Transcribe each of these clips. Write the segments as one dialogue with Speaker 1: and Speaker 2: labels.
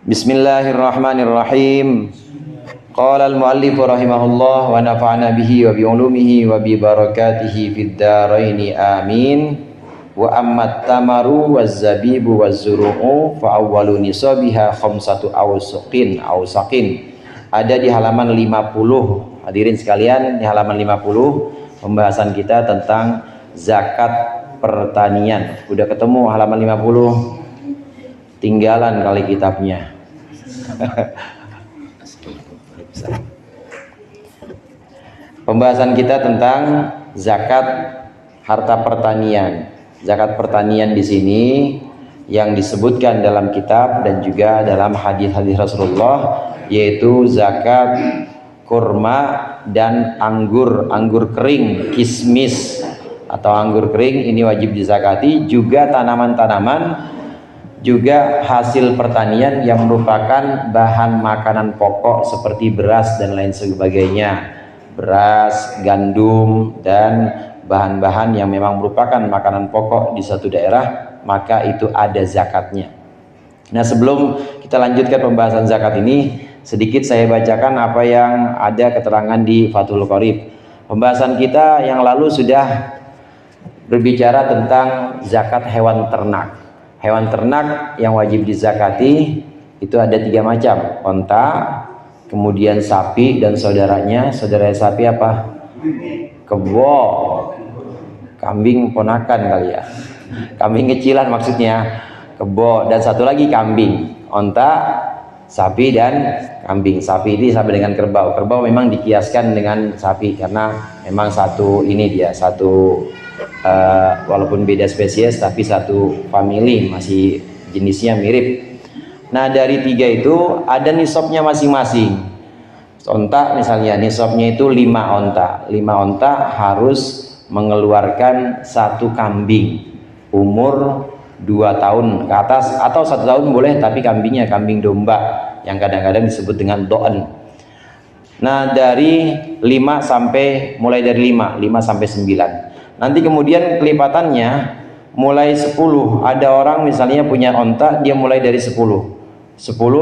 Speaker 1: Bismillahirrahmanirrahim. Qala al-muallif rahimahullah wa nafa'ana bihi wa bi ulumihi wa bi barakatihi fid dharain amin. Wa ammat tamaru waz zabibu waz zuru'u fa awwalu nisabiha khamsatu awsaqin. Ada di halaman 50. Hadirin sekalian, di halaman 50 pembahasan kita tentang zakat pertanian. Udah ketemu halaman 50? Tinggalan kali kitabnya. Pembahasan kita tentang zakat harta pertanian. Zakat pertanian di sini yang disebutkan dalam kitab dan juga dalam hadis-hadis Rasulullah, yaitu zakat kurma dan anggur kering, kismis atau anggur kering ini wajib dizakati, juga tanaman-tanaman, juga hasil pertanian yang merupakan bahan makanan pokok seperti beras dan lain sebagainya, beras, gandum, dan bahan-bahan yang memang merupakan makanan pokok di satu daerah, maka itu ada zakatnya. Nah, sebelum kita lanjutkan pembahasan zakat ini, sedikit saya bacakan apa yang ada keterangan di Fathul Qorib. Pembahasan kita yang lalu sudah berbicara tentang zakat hewan ternak. Hewan ternak yang wajib dizakati itu ada 3 macam: onta, kemudian sapi dan saudaranya. Saudara sapi apa? Kebo, kambing ponakan kali ya, kambing kecilan maksudnya, kebo, dan satu lagi kambing. Onta, sapi, dan kambing. Sapi ini sama dengan kerbau. Kerbau memang dikiaskan dengan sapi karena memang satu ini dia, satu walaupun beda spesies tapi satu family, masih jenisnya mirip. Nah, dari 3 itu ada nisabnya masing-masing. Onta misalnya nisabnya itu 5 onta. 5 onta harus mengeluarkan 1 kambing umur 2 tahun ke atas, atau 1 tahun boleh, tapi kambingnya kambing domba yang kadang-kadang disebut dengan do'en. Nah, dari 5 sampai mulai dari 5 sampai 9. Nanti kemudian kelipatannya mulai 10. Ada orang misalnya punya onta, dia mulai dari 10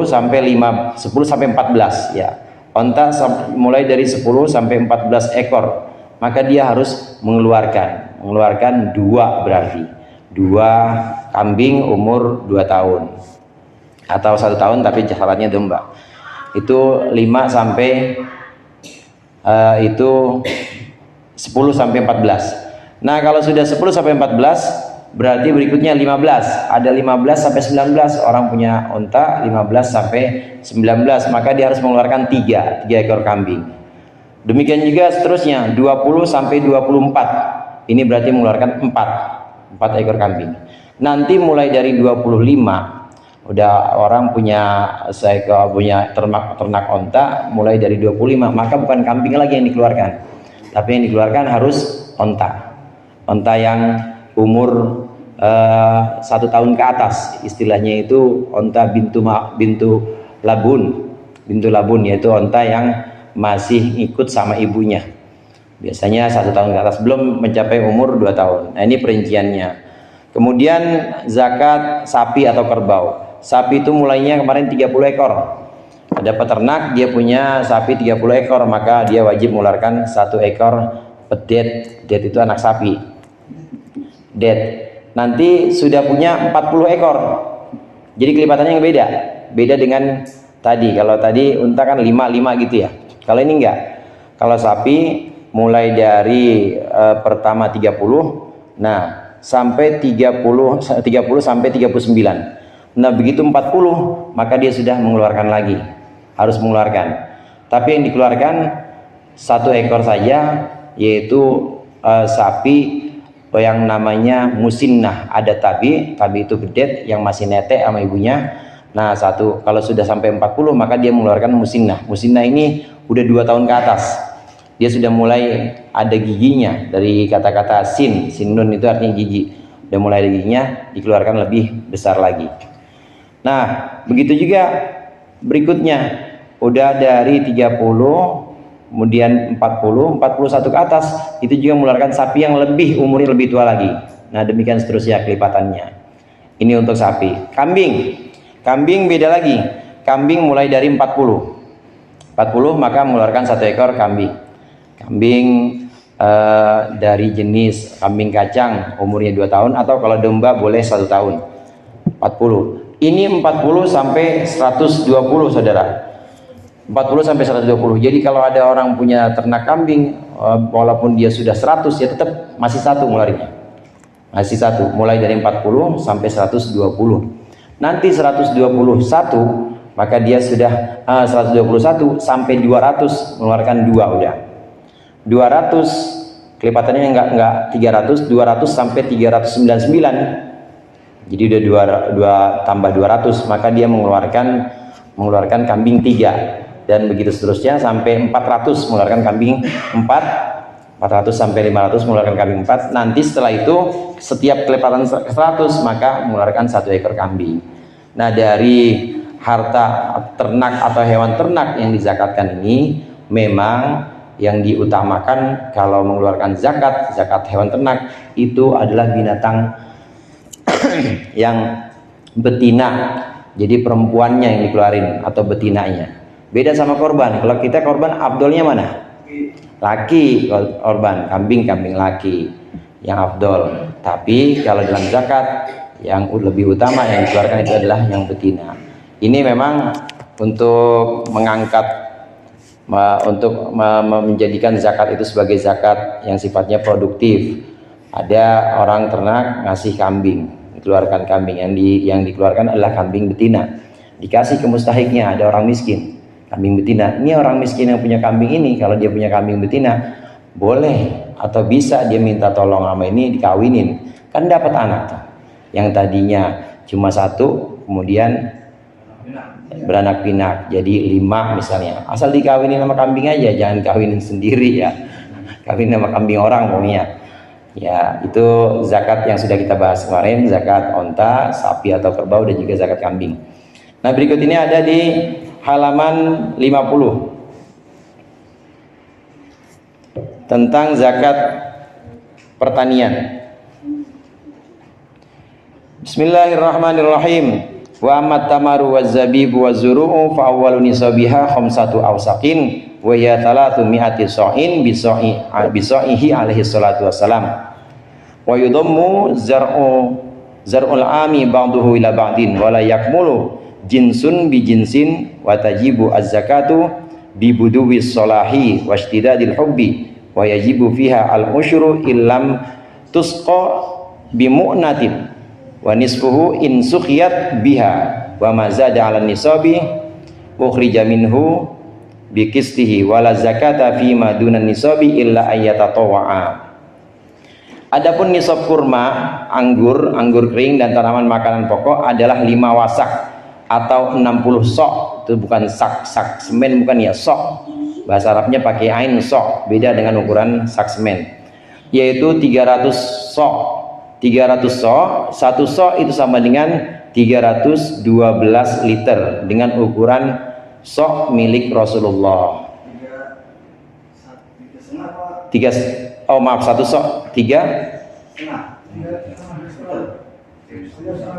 Speaker 1: sampai 14 ya. Onta mulai dari 10 sampai 14 ekor. Maka dia harus mengeluarkan 2, berarti 2 kambing umur 2 tahun atau 1 tahun tapi syaratnya domba. Itu 5 sampai itu 10 sampai 14. Nah, kalau sudah 10 sampai 14 berarti berikutnya 15. Ada 15 sampai 19. Orang punya onta 15 sampai 19, maka dia harus mengeluarkan 3 ekor kambing. Demikian juga seterusnya 20 sampai 24. Ini berarti mengeluarkan 4 ekor kambing. Nanti mulai dari 25 udah orang punya ternak onta mulai dari 25, maka bukan kambing lagi yang dikeluarkan, tapi yang dikeluarkan harus onta yang umur 1 tahun ke atas. Istilahnya itu onta bintu labun, yaitu onta yang masih ikut sama ibunya, biasanya 1 tahun ke atas, belum mencapai umur 2 tahun. Nah, ini perinciannya. Kemudian zakat sapi atau kerbau. Sapi itu mulainya kemarin 30 ekor. Ada peternak, dia punya sapi 30 ekor, maka dia wajib mengeluarkan 1 ekor pedet. Det itu anak sapi. Det. Nanti sudah punya 40 ekor. Jadi kelipatannya yang beda dengan tadi. Kalau tadi unta kan 5 gitu ya. Kalau ini enggak. Kalau sapi mulai dari pertama 30, nah sampai 30 sampai 39. Nah, begitu 40 maka dia sudah mengeluarkan lagi. Harus mengeluarkan. Tapi yang dikeluarkan 1 ekor saja, yaitu sapi yang namanya musinnah. Ada tabi itu bedet yang masih netek sama ibunya. Nah, kalau sudah sampai 40 maka dia mengeluarkan musinnah. Musinnah ini udah 2 tahun ke atas. Dia sudah mulai ada giginya, dari kata-kata sin nun itu artinya gigi. Udah mulai ada giginya, dikeluarkan lebih besar lagi. Nah, begitu juga berikutnya. Udah dari 30 kemudian 41 ke atas, itu juga mengeluarkan sapi yang umurnya lebih tua lagi. Nah, demikian seterusnya kelipatannya. Ini untuk sapi. Kambing beda lagi. kambing mulai dari 40 maka mengeluarkan 1 ekor kambing. Kambing dari jenis kambing kacang umurnya 2 tahun, atau kalau domba boleh 1 tahun. 40. Ini 40 sampai 120 saudara. 40 sampai 120. Jadi kalau ada orang punya ternak kambing, walaupun dia sudah 100, ya tetap masih 1 ngeluarinnya. Masih 1, mulai dari 40 sampai 120. Nanti 121, maka dia sudah 121 sampai 200 mengeluarkan 2 udah. 200 kelipatannya enggak 300, 200 sampai 399. Jadi udah 2 tambah 200, maka dia mengeluarkan kambing 3, dan begitu seterusnya sampai 400 mengeluarkan kambing 4, 400 sampai 500 mengeluarkan kambing 4. Nanti setelah itu setiap kelipatan 100 maka mengeluarkan 1 ekor kambing. Nah, dari harta ternak atau hewan ternak yang dizakatkan ini, memang yang diutamakan kalau mengeluarkan zakat hewan ternak itu adalah binatang yang betina. Jadi perempuannya yang dikeluarin atau betinanya. Beda sama korban. Kalau kita korban, afdolnya mana? Laki korban, kambing laki yang afdol. Tapi kalau dalam zakat yang lebih utama yang dikeluarkan itu adalah yang betina. Ini memang untuk mengangkat, untuk menjadikan zakat itu sebagai zakat yang sifatnya produktif. Ada orang ternak ngasih kambing, dikeluarkan kambing, yang dikeluarkan adalah kambing betina, dikasih ke mustahiknya. Ada orang miskin, kambing betina. Ini orang miskin yang punya kambing ini, kalau dia punya kambing betina, boleh atau bisa dia minta tolong sama ini dikawinin, kan dapat anak tuh. Yang tadinya cuma 1 kemudian beranak pinak jadi 5 misalnya. Asal dikawinin sama kambing aja, jangan kawinin sendiri ya. Kawin sama kambing orang pokoknya. Ya, itu zakat yang sudah kita bahas kemarin, zakat onta, sapi atau kerbau, dan juga zakat kambing. Nah, berikut ini ada di halaman 50 tentang zakat pertanian. Bismillahirrahmanirrahim. Wa ammat tamaru waz zabibu waz zuru'u fa awwalu nisabiha khamsatu awsaqin wa ya 300 sha'in bi sha'ihi alaihi salatu wassalam. Wa yudammu zar'ul ami ba'duhu ila ba'din wa la yakmulu jinsun bi jinsin wa tajibu az-zakatu bi buduwi sholahi wa ishtidadil hubbi wa yajibu fiha al-ushru illam tusqa bi mu'natin wa nisfuhu in sukhiyat biha wa ma zada 'ala nisabi ukhrija minhu bi qistihi wa la zakata fi ma dunan nisabi illa ayyatatawwa'a. Adapun nisab kurma, anggur kering dan tanaman makanan pokok adalah 5 wasak atau 60 sok. Itu bukan sak semen, bukan ya, sok. Bahasa Arabnya pakai ain, sok, beda dengan ukuran sak semen. Yaitu 300 sok. 300 sok, 1 sok itu sama dengan 312 liter dengan ukuran sok milik Rasulullah. 1 sok 3.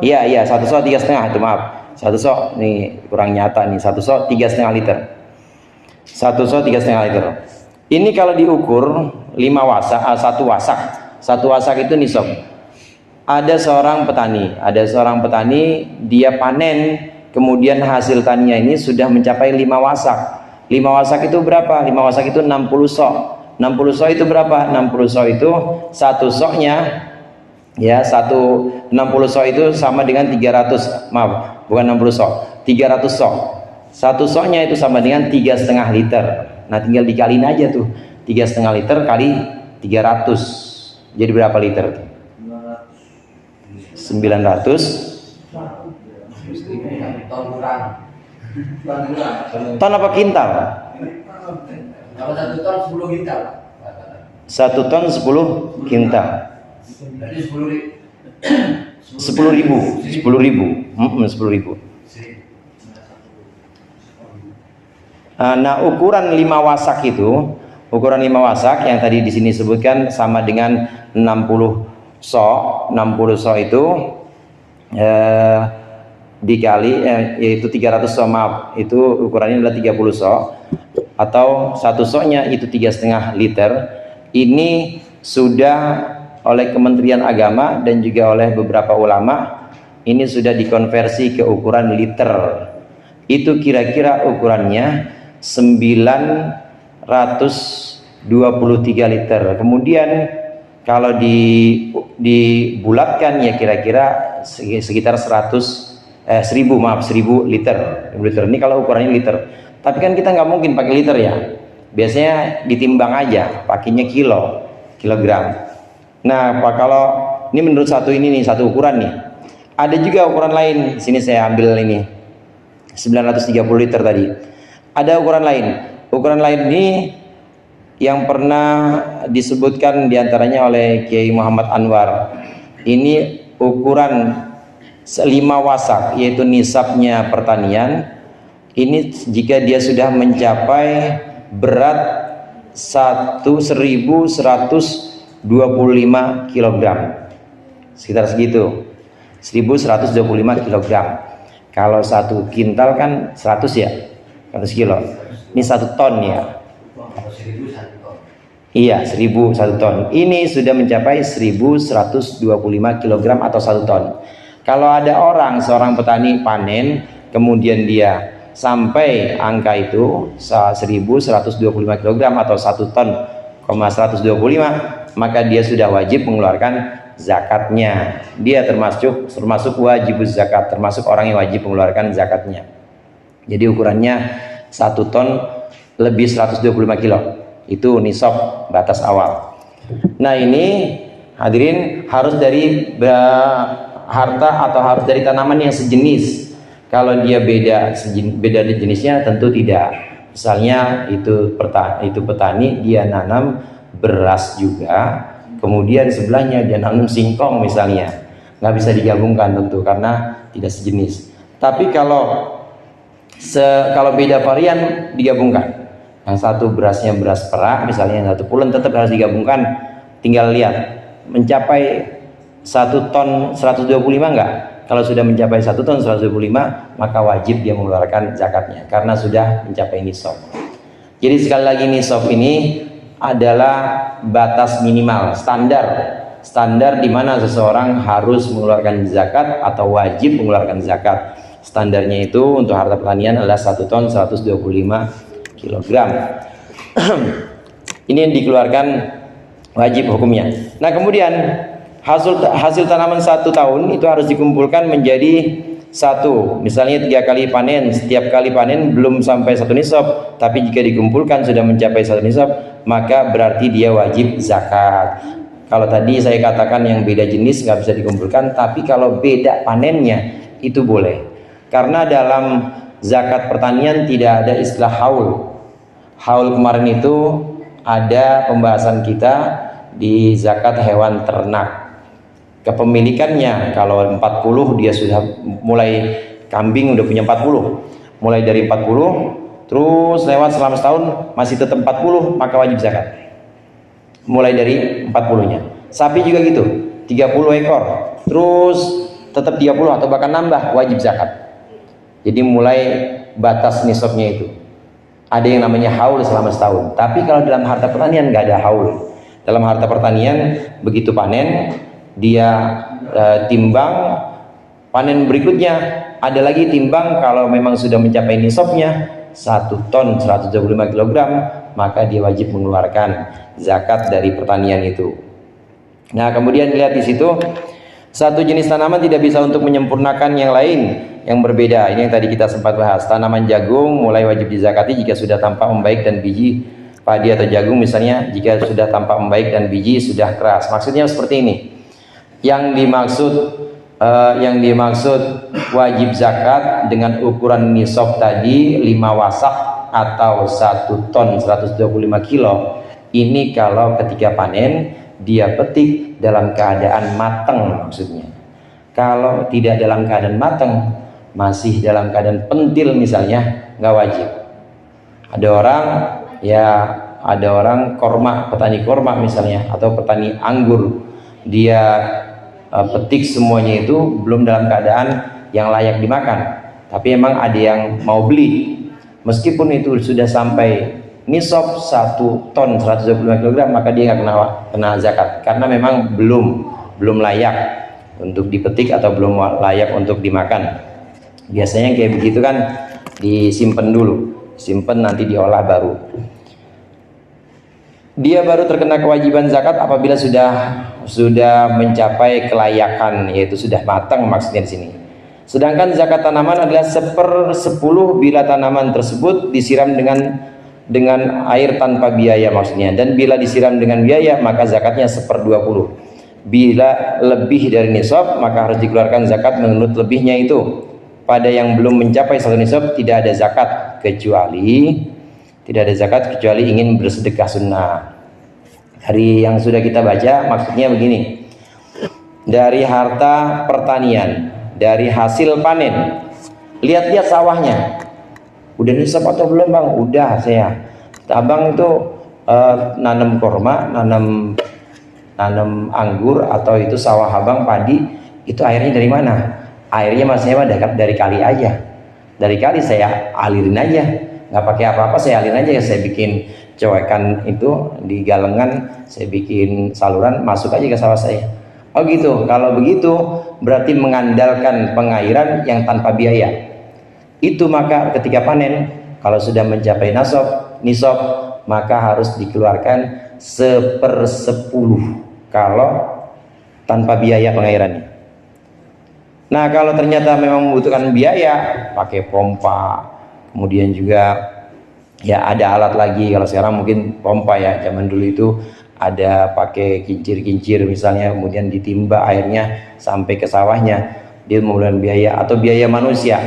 Speaker 1: Iya 1 sok 3,5 itu, maaf. 1 sok nih kurang nyata nih, 1 sok 3,5 liter. 1 sok 3,5 liter. Ini kalau diukur 5 wasak, 1 wasak itu nisab. Ada seorang petani, dia panen, kemudian hasil taninya ini sudah mencapai 5 wasak. 5 wasak itu berapa? 5 wasak itu 60 sok. 60 sok itu berapa? 60 sok itu 1 soknya ya, 60 sok itu sama dengan 300, maaf, bukan 60 sok, 300 sok. 1 soknya itu sama dengan 3,5 liter. Nah, tinggal dikaliin aja tuh, 3,5 liter kali 300. Jadi berapa liter? 900 ton apa kintal?
Speaker 2: 1 ton 10 kintal.
Speaker 1: 1 ton 10 kintal.
Speaker 2: Berarti
Speaker 1: 10.000. 10.000. Nah, ukuran 5 wasak itu, ukuran 5 wasak yang tadi di sini sebutkan sama dengan 60 sok. 60 sok itu dikali yaitu 300 sok, maaf, itu ukurannya adalah 30 sok, atau satu soknya itu 3,5 liter. Ini sudah oleh Kementerian Agama dan juga oleh beberapa ulama ini sudah dikonversi ke ukuran liter. Itu kira-kira ukurannya 923 liter. Kemudian kalau dibulatkan ya kira-kira sekitar 1000 liter. Ini kalau ukurannya liter. Tapi kan kita nggak mungkin pakai liter ya. Biasanya ditimbang aja, pakainya kilogram. Nah, kalau ini menurut satu ukuran nih. Ada juga ukuran lain. Sini saya ambil ini 930 liter tadi. Ada ukuran lain. Ukuran lain ini yang pernah disebutkan diantaranya oleh Kiai Muhammad Anwar. Ini ukuran 5 wasak, yaitu nisabnya pertanian. Ini jika dia sudah mencapai berat 1125 kg, sekitar segitu, 1125 kg. Kalau 1 kintal kan 100 ya, 100 kilo. Ini 1 ton ya. Iya, 1 ton. Ini sudah mencapai 1125 kg atau 1 ton. Kalau ada seorang petani panen, kemudian dia sampai angka itu 1125 kg atau 1 ton, 125, maka dia sudah wajib mengeluarkan zakatnya. Dia termasuk wajib zakat, termasuk orang yang wajib mengeluarkan zakatnya. Jadi ukurannya 1 ton lebih 125 kilo. Itu nisab batas awal. Nah, ini hadirin harus dari harta atau harus dari tanaman yang sejenis. Kalau dia beda jenisnya tentu tidak. Misalnya itu petani dia nanam beras juga, kemudian sebelahnya dia nanam singkong misalnya, nggak bisa digabungkan tentu karena tidak sejenis. Tapi kalau beda varian digabungkan, yang satu berasnya beras perak misalnya, yang satu pulen, tetap harus digabungkan. Tinggal lihat mencapai 1 ton 125 enggak. Kalau sudah mencapai 1 ton 125, maka wajib dia mengeluarkan zakatnya karena sudah mencapai nisab. Jadi sekali lagi, nisab ini adalah batas minimal, standar di mana seseorang harus mengeluarkan zakat atau wajib mengeluarkan zakat. Standarnya itu untuk harta pertanian adalah 1 ton 125 kg. Ini yang dikeluarkan wajib hukumnya. Nah, kemudian hasil tanaman 1 tahun itu harus dikumpulkan menjadi 1. Misalnya 3 kali panen, setiap kali panen belum sampai 1 nisab, tapi jika dikumpulkan sudah mencapai 1 nisab, maka berarti dia wajib zakat. Kalau tadi saya katakan yang beda jenis nggak bisa dikumpulkan, tapi kalau beda panennya itu boleh. Karena dalam zakat pertanian tidak ada istilah haul. Haul kemarin itu ada pembahasan kita di zakat hewan ternak. Kepemilikannya kalau 40 dia sudah mulai, kambing udah punya 40, mulai dari 40 terus lewat selama setahun masih tetap 40, maka wajib zakat mulai dari 40-nya. Sapi juga gitu, 30 ekor terus tetap 30 atau bahkan nambah, wajib zakat. Jadi mulai batas nisabnya itu ada yang namanya haul selama setahun. Tapi kalau dalam harta pertanian nggak ada haul. Dalam harta pertanian begitu panen dia timbang, panen berikutnya ada lagi timbang. Kalau memang sudah mencapai nisabnya 1 ton 125 kg, maka dia wajib mengeluarkan zakat dari pertanian itu. Nah, kemudian lihat di situ, satu jenis tanaman tidak bisa untuk menyempurnakan yang lain yang berbeda. Ini yang tadi kita sempat bahas. Tanaman jagung mulai wajib dizakati jika sudah tampak membaik dan biji padi atau jagung misalnya jika sudah tampak membaik dan biji sudah keras. Maksudnya seperti ini. Yang dimaksud wajib zakat dengan ukuran nisab tadi 5 wasak atau 1 ton 125 kilo. Ini kalau ketika panen dia petik dalam keadaan matang maksudnya. Kalau tidak dalam keadaan matang, masih dalam keadaan pentil misalnya, nggak wajib. Ada orang korma, petani korma misalnya, atau petani anggur, dia petik semuanya itu belum dalam keadaan yang layak dimakan, tapi emang ada yang mau beli, meskipun itu sudah sampai nisab 1 ton 125 kg, maka dia nggak kena zakat karena memang belum layak untuk dipetik atau belum layak untuk dimakan. Biasanya kayak begitu kan, disimpan dulu, simpen nanti diolah baru. Dia baru terkena kewajiban zakat apabila sudah mencapai kelayakan, yaitu sudah matang maksudnya di sini. Sedangkan zakat tanaman adalah 1/10 bila tanaman tersebut disiram dengan air tanpa biaya maksudnya, dan bila disiram dengan biaya maka zakatnya 1/20. Bila lebih dari nisab maka harus dikeluarkan zakat menurut lebihnya itu. Pada yang belum mencapai 1 nisab tidak ada zakat kecuali ingin bersedekah sunnah. Dari yang sudah kita baca maksudnya begini, dari harta pertanian, dari hasil panen, lihat-lihat sawahnya udah nisab atau belum bang? Udah saya. Abang itu nanam korma, nanam anggur, atau itu sawah abang padi, itu airnya dari mana? Airnya maksudnya dari kali aja, dari kali saya alirin aja, nggak pakai apa-apa, saya alirin aja, saya bikin cowekan itu di galengan, saya bikin saluran, masuk aja ke sawah saya. Oh gitu. Kalau begitu berarti mengandalkan pengairan yang tanpa biaya. Itu maka ketika panen, kalau sudah mencapai nisab, maka harus dikeluarkan 1/10 kalau tanpa biaya pengairannya. Nah, kalau ternyata memang membutuhkan biaya, pakai pompa, kemudian juga ya ada alat lagi. Kalau sekarang mungkin pompa ya, zaman dulu itu ada pakai kincir-kincir misalnya, kemudian ditimba airnya sampai ke sawahnya, dia membutuhkan biaya, atau biaya manusia,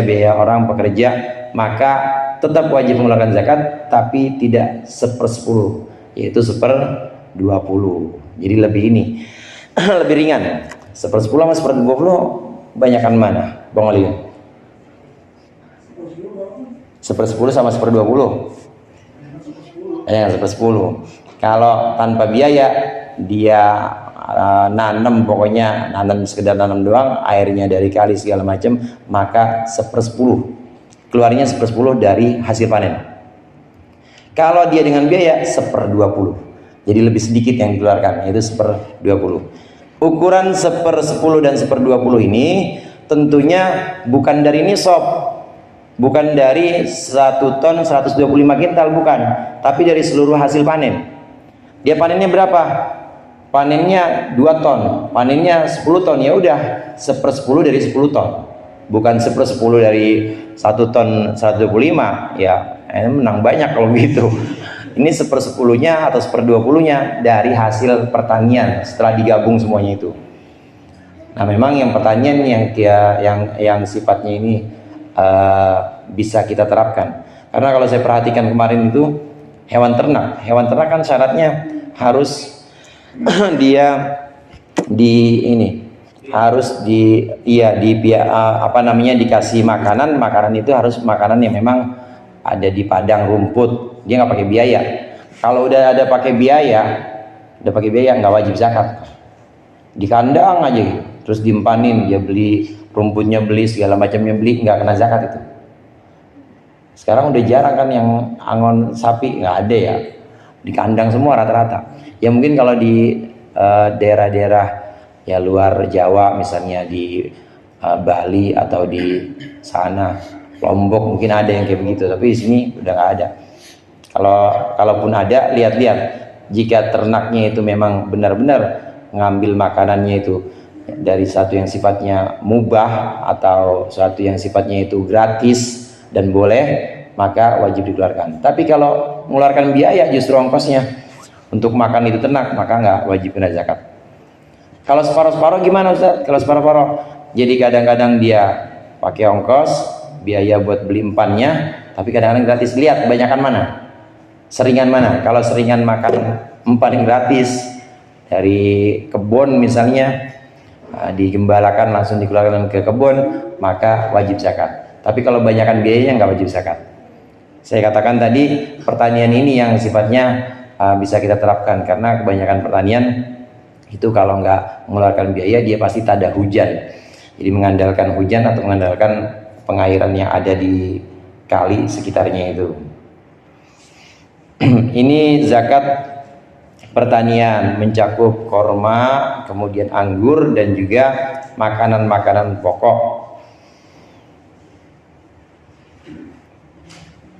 Speaker 1: biaya orang pekerja, maka tetap wajib mengeluarkan zakat, tapi tidak 1/10, yaitu 1/20. Jadi lebih ini lebih ringan. 1/10 sama 1/20 banyakan mana, Bang Ali? 1/10 sama 1/20? 1/10. Kalau tanpa biaya, dia nanam, pokoknya sekedar nanam doang, airnya dari kali segala macam, maka 1/10, keluarnya 1/10 dari hasil panen. Kalau dia dengan biaya 1/20, jadi lebih sedikit yang dikeluarkan, yaitu 1/20. Ukuran 1/10 dan 1/20 ini tentunya bukan dari nisab, bukan dari 1 ton 125 kintal, bukan, tapi dari seluruh hasil panen. Dia panennya berapa? Panennya 2 ton, panennya 10 ton, ya udah 1/10 dari 10 ton, bukan 1/10 dari 1 ton 125. Ya menang banyak kalau gitu. Ini 1/10-nya atau 1/20-nya dari hasil pertanian setelah digabung semuanya itu. Nah, memang yang pertanian yang sifatnya ini bisa kita terapkan. Karena kalau saya perhatikan kemarin itu hewan ternak kan syaratnya harus dia dikasih makanan itu harus makanan yang memang ada di padang rumput, dia nggak pakai biaya. Kalau udah ada pakai biaya nggak wajib zakat. Di kandang aja gitu, terus diempanin, dia beli rumputnya, beli segala macamnya, beli, nggak kena zakat itu. Sekarang udah jarang kan yang angon sapi, nggak ada ya, di kandang semua rata-rata. Ya mungkin kalau di daerah-daerah ya luar Jawa, misalnya di Bali atau di sana Lombok, mungkin ada yang kayak begitu, tapi di sini udah nggak ada. Kalaupun ada, lihat-lihat, jika ternaknya itu memang benar-benar ngambil makanannya itu dari satu yang sifatnya mubah atau satu yang sifatnya itu gratis dan boleh, maka wajib dikeluarkan. Tapi kalau mengeluarkan biaya justru ongkosnya untuk makan itu ternak, maka nggak wajib kena zakat. Kalau separuh-separuh gimana Ustaz? Kalau separuh-separuh, jadi kadang-kadang dia pakai ongkos, biaya buat beli empannya, tapi kadang-kadang gratis. Lihat kebanyakan mana, seringan mana. Kalau seringan makan empan yang gratis dari kebun misalnya, digembalakan langsung dikeluarkan ke kebun, maka wajib zakat. Tapi kalau kebanyakan biayanya nggak wajib zakat. Saya katakan tadi, pertanian ini yang sifatnya bisa kita terapkan, karena kebanyakan pertanian itu kalau nggak mengeluarkan biaya, dia pasti tak ada hujan. Jadi mengandalkan hujan atau mengandalkan pengairan yang ada di kali sekitarnya itu. Ini zakat pertanian, mencakup korma, kemudian anggur, dan juga makanan-makanan pokok.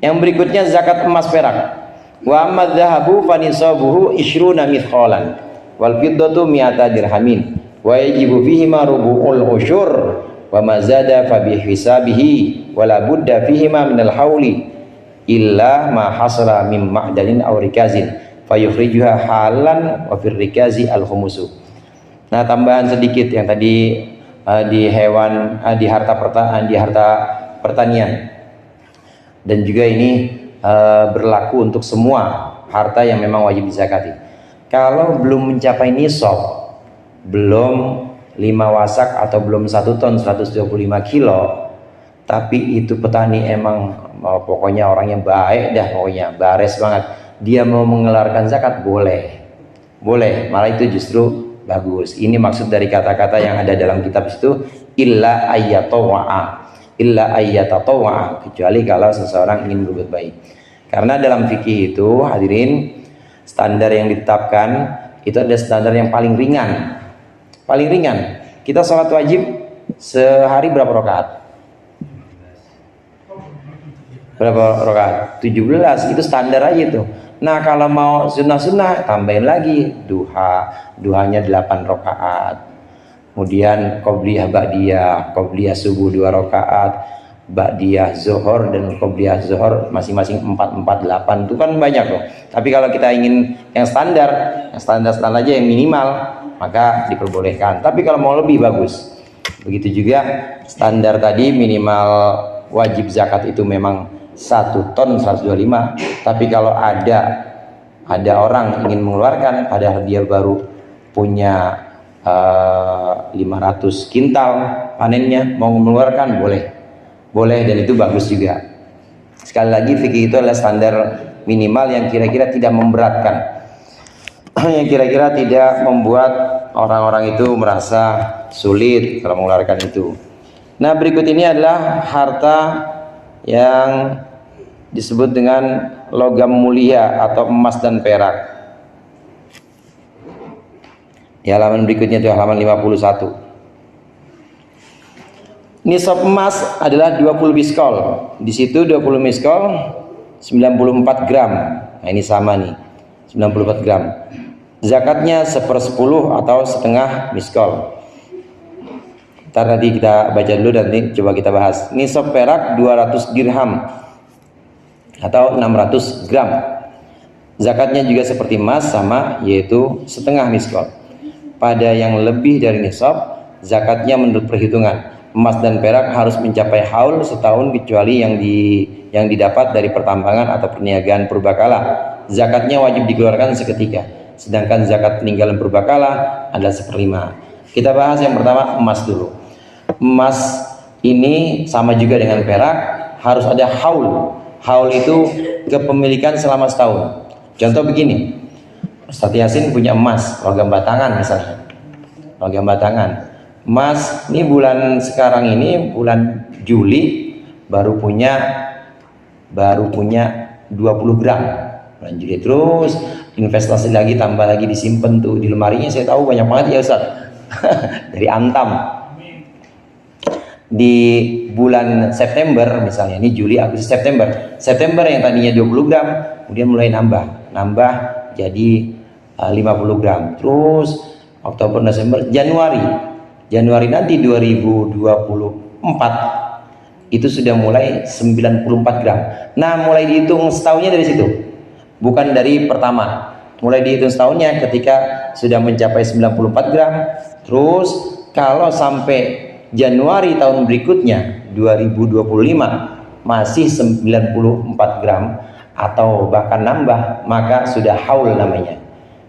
Speaker 1: Yang berikutnya zakat emas perak. Wa amma dzahabu fa nisabuhu 20 mithqalan wal fiddatu 100 dirhamin wa yajibu fihi ma rubu'ul usyur wa ma zada fa bi hisabihi wa la budda fihi ma minal hauli illa ma hasala min ma'danin aw rikazin fayukhrijuha halan wa fir rikazi al khumusu. Nah, tambahan sedikit yang tadi di hewan, di harta pertanian, dan juga ini berlaku untuk semua harta yang memang wajib dizakati. Kalau belum mencapai nisab, belum 5 wasak atau belum 1 ton 125 kilo, tapi itu petani emang pokoknya orang yang baik dah, pokoknya bares banget, dia mau mengeluarkan zakat, boleh, malah itu justru bagus. Ini maksud dari kata-kata yang ada dalam kitab itu, illa ayyatatawa'a, kecuali kalau seseorang ingin berbuat baik. Karena dalam fikih itu, hadirin, standar yang ditetapkan itu ada standar yang paling ringan. Kita sholat wajib sehari berapa rakaat? 17, itu standar aja itu. Nah, kalau mau sunnah tambahin lagi, duhanya 8 rakaat. Kemudian qobliyah subuh 2 rakaat, ba'diyah zuhur dan qobliyah zuhur masing-masing 4, 8, itu kan banyak loh. Tapi kalau kita ingin yang standar aja, yang minimal, maka diperbolehkan. Tapi kalau mau lebih bagus. Begitu juga standar tadi, minimal wajib zakat itu memang 1 ton 125. Tapi kalau ada orang ingin mengeluarkan, padahal dia baru punya 500 kintal panennya, mau mengeluarkan, boleh, dan itu bagus juga. Sekali lagi, fikih itu adalah standar minimal yang kira-kira tidak memberatkan, yang kira-kira tidak membuat orang-orang itu merasa sulit kalau mengeluarkan itu. Nah, berikut ini adalah harta yang disebut dengan logam mulia atau emas dan perak. Di halaman berikutnya itu halaman 51. Nisab emas adalah 20 miskol. Di situ 20 miskol 94 gram. Nah, ini sama nih, 94 gram. Zakatnya 1/10 atau setengah miskol. Ntar nanti kita baca dulu dan nanti coba kita bahas. Nisab perak 200 dirham atau 600 gram. Zakatnya juga seperti emas, sama, yaitu setengah miskol. Pada yang lebih dari nisab, zakatnya menurut perhitungan. Emas dan perak harus mencapai haul setahun kecuali yang didapat dari pertambangan atau perniagaan purbakala. Zakatnya wajib dikeluarkan seketika. Sedangkan zakat peninggalan purbakala adalah 1/5. Kita bahas yang pertama, emas dulu. Emas ini sama juga dengan perak, harus ada haul. Haul itu kepemilikan selama setahun. Contoh begini, Ustadz Yasin punya emas logam batangan misalnya, logam batangan. Emas ini bulan sekarang ini bulan Juli baru punya 20 gram bulan Juli. Terus investasi lagi, tambah lagi, disimpan tuh di lemarinya, saya tahu banyak banget ya Ustadz. Dari Antam. Di bulan September misalnya, ini Juli, Agustus, September yang tadinya 20 gram kemudian mulai nambah jadi 50 gram. Terus Oktober, Desember, Januari nanti 2024 itu sudah mulai 94 gram. Nah, mulai dihitung setahunnya dari situ, bukan dari pertama. Mulai dihitung setahunnya ketika sudah mencapai 94 gram. Terus kalau sampai Januari tahun berikutnya 2025 masih 94 gram atau bahkan nambah, maka sudah haul namanya,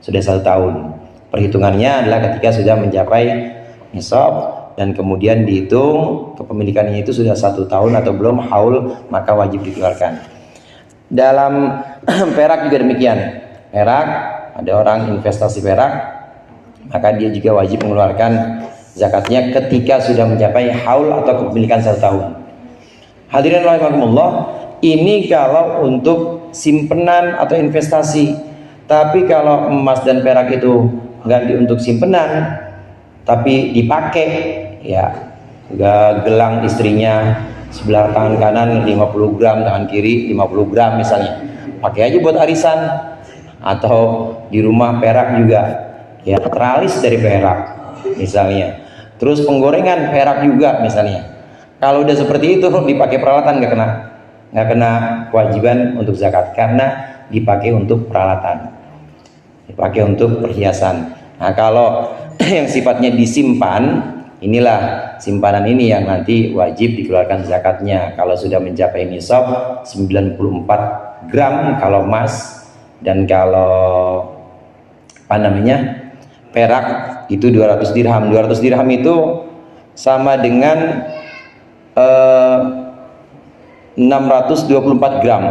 Speaker 1: sudah 1 tahun. Perhitungannya adalah ketika sudah mencapai nisab dan kemudian dihitung kepemilikannya itu sudah 1 tahun atau belum haul, maka wajib dikeluarkan. Dalam perak juga demikian. Perak, ada orang investasi perak, maka dia juga wajib mengeluarkan zakatnya ketika sudah mencapai haul atau kepemilikan 1 tahun. Hadirin rahimakumullah, ini kalau untuk simpenan atau investasi. Tapi kalau emas dan perak itu nggak untuk simpenan, tapi dipakai, ya gelang istrinya sebelah tangan kanan 50 gram, tangan kiri 50 gram misalnya, pakai aja buat arisan. Atau di rumah perak juga, ya teralis dari perak misalnya, terus penggorengan perak juga misalnya. Kalau udah seperti itu dipakai peralatan nggak kena kewajiban untuk zakat, karena dipakai untuk peralatan, dipakai untuk perhiasan. Nah kalau yang sifatnya disimpan, inilah simpanan ini yang nanti wajib dikeluarkan zakatnya kalau sudah mencapai nisab 94 gram kalau emas, dan kalau perak itu 200 dirham. 200 dirham itu sama dengan 624 gram,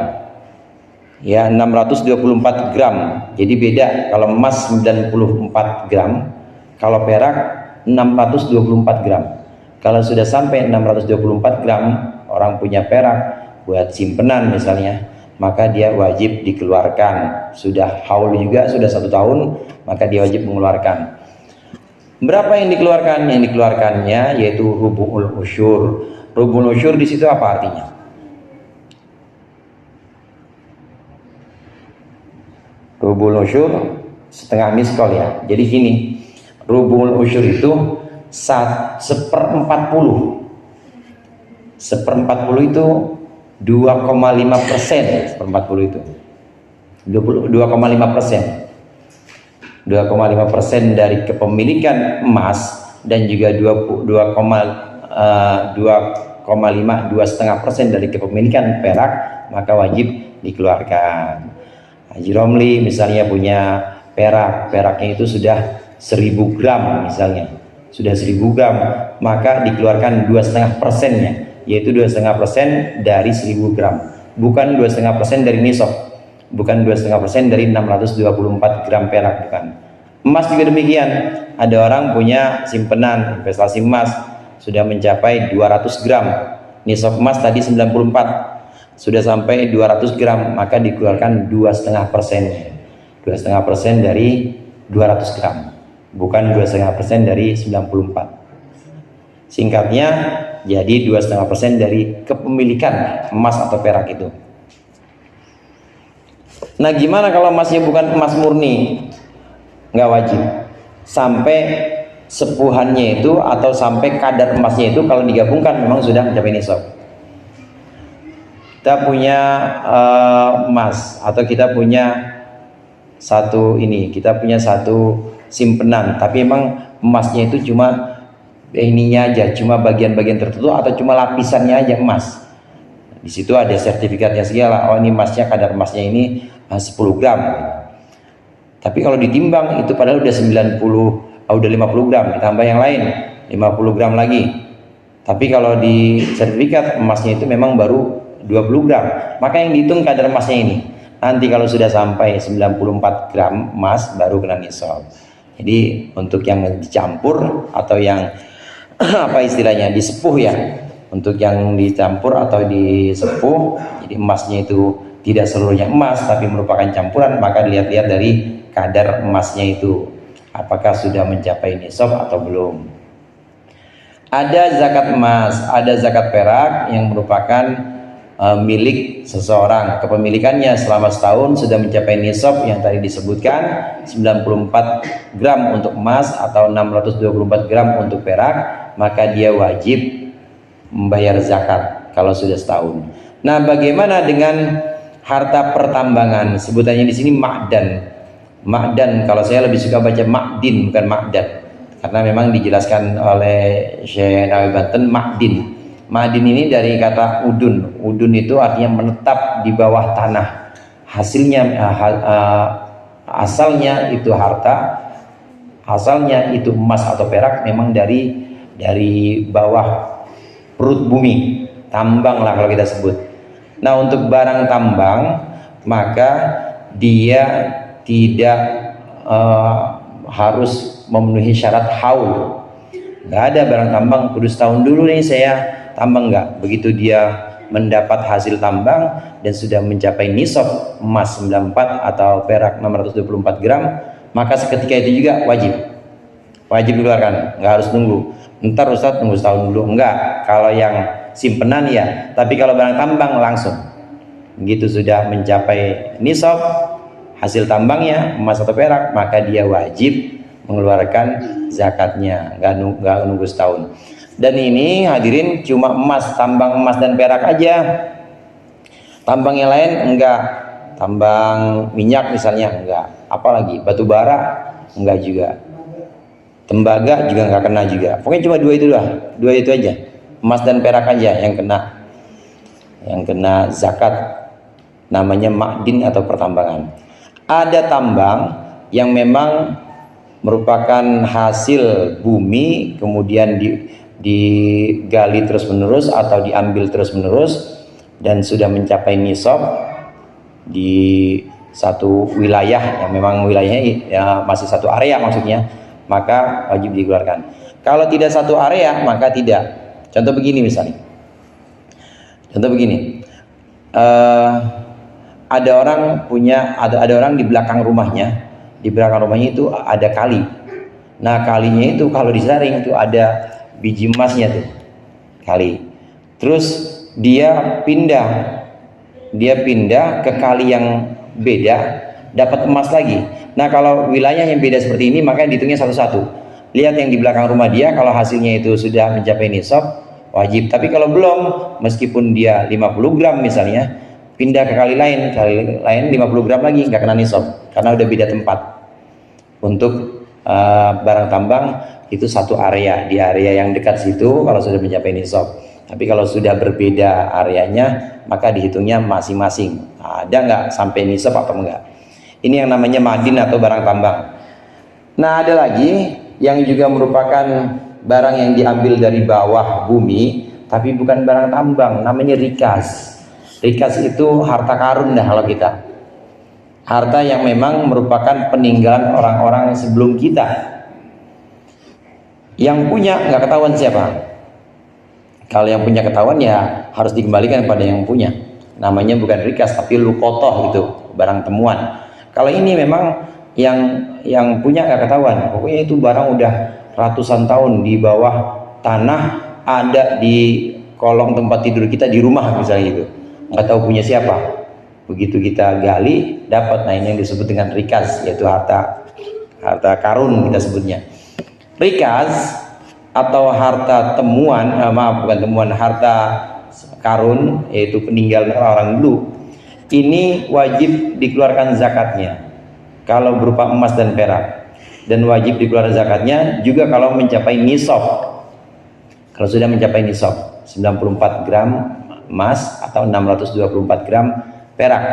Speaker 1: ya 624 gram. Jadi beda, kalau emas 94 gram, kalau perak 624 gram. Kalau sudah sampai 624 gram orang punya perak buat simpenan misalnya, maka dia wajib dikeluarkan. Sudah haul juga, sudah 1 tahun, maka dia wajib mengeluarkan. Berapa yang dikeluarkan? Yang dikeluarkannya yaitu rubu'ul usyur. Rubu'ul usyur di situ apa artinya? Rubu'ul usyur setengah miskol ya. Jadi gini, rubu'ul usyur itu 1/40. 1/40 itu 2,5%. 1/40 itu 2,5%. 2,5% dari kepemilikan emas, dan juga 2,5% dari kepemilikan perak, maka wajib dikeluarkan. Haji Romli misalnya punya peraknya itu sudah 1000 gram misalnya, sudah 1000 gram, maka dikeluarkan 2,5%-nya, yaitu 2,5% dari 1000 gram, bukan 2,5% dari nisab, bukan 2,5% dari 624 gram perak, bukan. Emas juga demikian. Ada orang punya simpenan investasi emas sudah mencapai 200 gram, nisab emas tadi 94, sudah sampai 200 gram, maka dikeluarkan 2,5%. 2,5% dari 200 gram, bukan 2,5% dari 94. Singkatnya, jadi 2,5% dari kepemilikan emas atau perak itu. Nah, gimana kalau emasnya bukan emas murni? Nggak wajib. Sampai sepuhannya itu atau sampai kadar emasnya itu kalau digabungkan memang sudah mencapai nisab. Kita punya emas, atau kita punya kita punya satu simpenan, tapi emang emasnya itu cuma ininya aja, cuma bagian-bagian tertentu atau cuma lapisannya aja emas. Di situ ada sertifikatnya segala. Oh, ini emasnya, kadar emasnya ini 10 gram. Tapi kalau ditimbang itu padahal udah 50 gram, ditambah yang lain 50 gram lagi. Tapi kalau di sertifikat emasnya itu memang baru 20 gram, maka yang dihitung kadar emasnya ini. Nanti kalau sudah sampai 94 gram emas baru kena nisab. Jadi untuk yang dicampur atau yang apa istilahnya disepuh ya, untuk yang dicampur atau disepuh, jadi emasnya itu tidak seluruhnya emas tapi merupakan campuran, maka dilihat-lihat dari kadar emasnya itu apakah sudah mencapai nisab atau belum. Ada zakat emas, ada zakat perak yang merupakan milik seseorang. Kepemilikannya selama setahun sudah mencapai nisab yang tadi disebutkan, 94 gram untuk emas atau 624 gram untuk perak, maka dia wajib membayar zakat kalau sudah setahun. Nah, bagaimana dengan harta pertambangan? Sebutannya di sini ma'dan. Ma'dan, kalau saya lebih suka baca ma'din bukan ma'dan, karena memang dijelaskan oleh Syekh Nawawi Banten ma'din. Ma'din ini dari kata udun. Udun itu artinya menetap di bawah tanah. Hasilnya asalnya itu harta, asalnya itu emas atau perak memang dari bawah perut bumi, tambang lah kalau kita sebut. Nah, untuk barang tambang maka dia tidak harus memenuhi syarat haul. Nggak ada barang tambang kudu setahun dulu nih saya tambang, nggak. Begitu dia mendapat hasil tambang dan sudah mencapai nisab emas 94 atau perak 624 gram, maka seketika itu juga wajib dikeluarkan, nggak harus nunggu. Ntar Ustadz tunggu setahun dulu, enggak. Kalau yang simpenan ya, tapi kalau barang tambang langsung. Begitu sudah mencapai nisab hasil tambangnya emas atau perak, maka dia wajib mengeluarkan zakatnya, nggak nunggu setahun. Dan ini hadirin cuma emas, tambang emas dan perak aja. Tambang yang lain enggak, tambang minyak misalnya enggak, apalagi batu bara enggak juga, tembaga juga enggak kena juga. Pokoknya cuma dua itu aja, emas dan perak aja yang kena zakat, namanya ma'din atau pertambangan. Ada tambang yang memang merupakan hasil bumi kemudian digali terus menerus atau diambil terus menerus dan sudah mencapai nisab di satu wilayah yang memang wilayahnya ya masih satu area maksudnya, maka wajib dikeluarkan. Kalau tidak satu area maka tidak. Contoh begini misalnya, ada orang di belakang rumahnya itu ada kali. Nah kalinya itu kalau disaring itu ada biji emasnya tuh kali. Terus dia pindah ke kali yang beda, dapat emas lagi. Nah kalau wilayah yang beda seperti ini maka dihitungnya satu-satu. Lihat yang di belakang rumah dia, kalau hasilnya itu sudah mencapai nisab wajib. Tapi kalau belum, meskipun dia 50 gram misalnya, pindah ke kali lain 50 gram lagi, nggak kena nisab karena udah beda tempat. Untuk barang tambang itu satu area, di area yang dekat situ kalau sudah mencapai nisab. Tapi kalau sudah berbeda areanya maka dihitungnya masing-masing, ada nggak sampai nisab atau enggak. Ini yang namanya ma'din atau barang tambang. Nah ada lagi yang juga merupakan barang yang diambil dari bawah bumi tapi bukan barang tambang, namanya rikas. Rikas itu harta karun dah kalau kita, harta yang memang merupakan peninggalan orang-orang sebelum kita. Yang punya nggak ketahuan siapa. Kalau yang punya ketahuan ya harus dikembalikan kepada yang punya. Namanya bukan rikas tapi lukotoh, gitu, barang temuan. Kalau ini memang yang punya nggak ketahuan. Pokoknya itu barang udah ratusan tahun di bawah tanah, ada di kolong tempat tidur kita di rumah misalnya gitu. Nggak tahu punya siapa. Begitu kita gali dapat. Nah ini yang disebut dengan rikas, yaitu harta karun kita sebutnya. Rikas atau harta temuan, harta karun, yaitu peninggalan orang dulu, ini wajib dikeluarkan zakatnya kalau berupa emas dan perak, dan wajib dikeluarkan zakatnya juga kalau mencapai nisab. Kalau sudah mencapai nisab 94 gram emas atau 624 gram perak.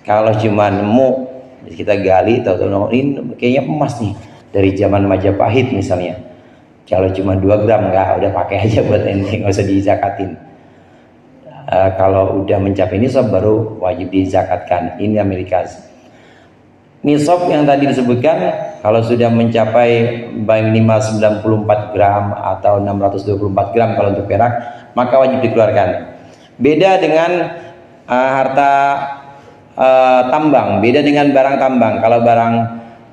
Speaker 1: Kalau cuma nemu kita gali, tahu-tahu ini kayaknya emas nih dari zaman Majapahit misalnya, kalau cuma 2 gram nggak, udah pakai aja buat ente, nggak usah dizakatin. Kalau udah mencapai nisab baru wajib dizakatkan. Ini Amerika. Nisab yang tadi disebutkan kalau sudah mencapai minimal 94 gram atau 624 gram kalau untuk perak, maka wajib dikeluarkan. Beda dengan harta tambang, beda dengan barang tambang. Kalau barang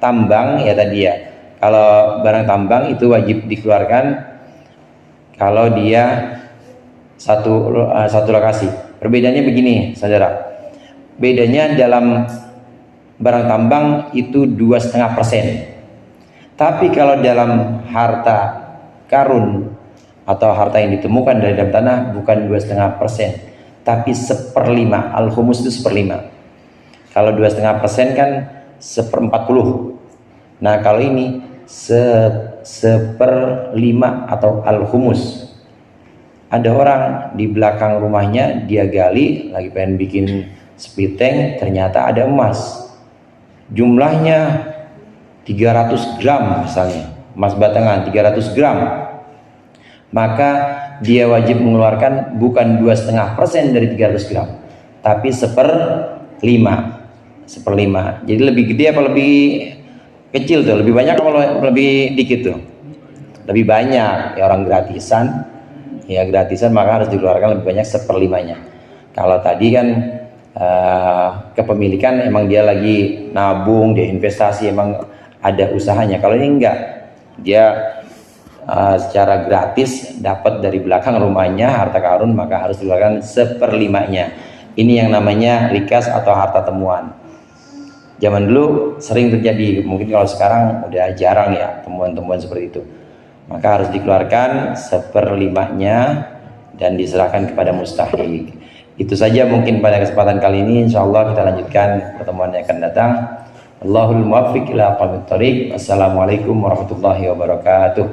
Speaker 1: tambang ya tadi ya, kalau barang tambang itu wajib dikeluarkan kalau dia satu lokasi. Perbedaannya begini saudara, bedanya dalam barang tambang itu 2,5%. Tapi kalau dalam harta karun atau harta yang ditemukan dari dalam tanah bukan 2,5%, tapi 1/5. Al-khumus itu 1/5. Kalau 2,5% kan 1/40. Nah kalau ini 1/5 atau al-khumus. Ada orang di belakang rumahnya, dia gali lagi pengen bikin speed tank, ternyata ada emas jumlahnya 300 gram misalnya, emas batangan 300 gram, maka dia wajib mengeluarkan bukan 2,5% dari 300 gram tapi 1/5. Jadi lebih gede apa lebih kecil tuh, lebih banyak atau lebih dikit tuh? lebih banyak, ya orang gratisan, ya gratisan maka harus dikeluarkan lebih banyak 1/5-nya. Kalau tadi kan kepemilikan emang dia lagi nabung, dia investasi, emang ada usahanya. Kalau ini enggak, dia secara gratis dapat dari belakang rumahnya harta karun, maka harus dikeluarkan 1/5-nya. Ini yang namanya rikas atau harta temuan. Zaman dulu sering terjadi, mungkin kalau sekarang udah jarang ya temuan-temuan seperti itu. Maka harus dikeluarkan 1/5-nya dan diserahkan kepada mustahik. Itu saja mungkin pada kesempatan kali ini. Insyaallah kita lanjutkan pertemuan yang akan datang. Allahul muwaffiq ila aqwamit thoriq. Assalamualaikum warahmatullahi wabarakatuh.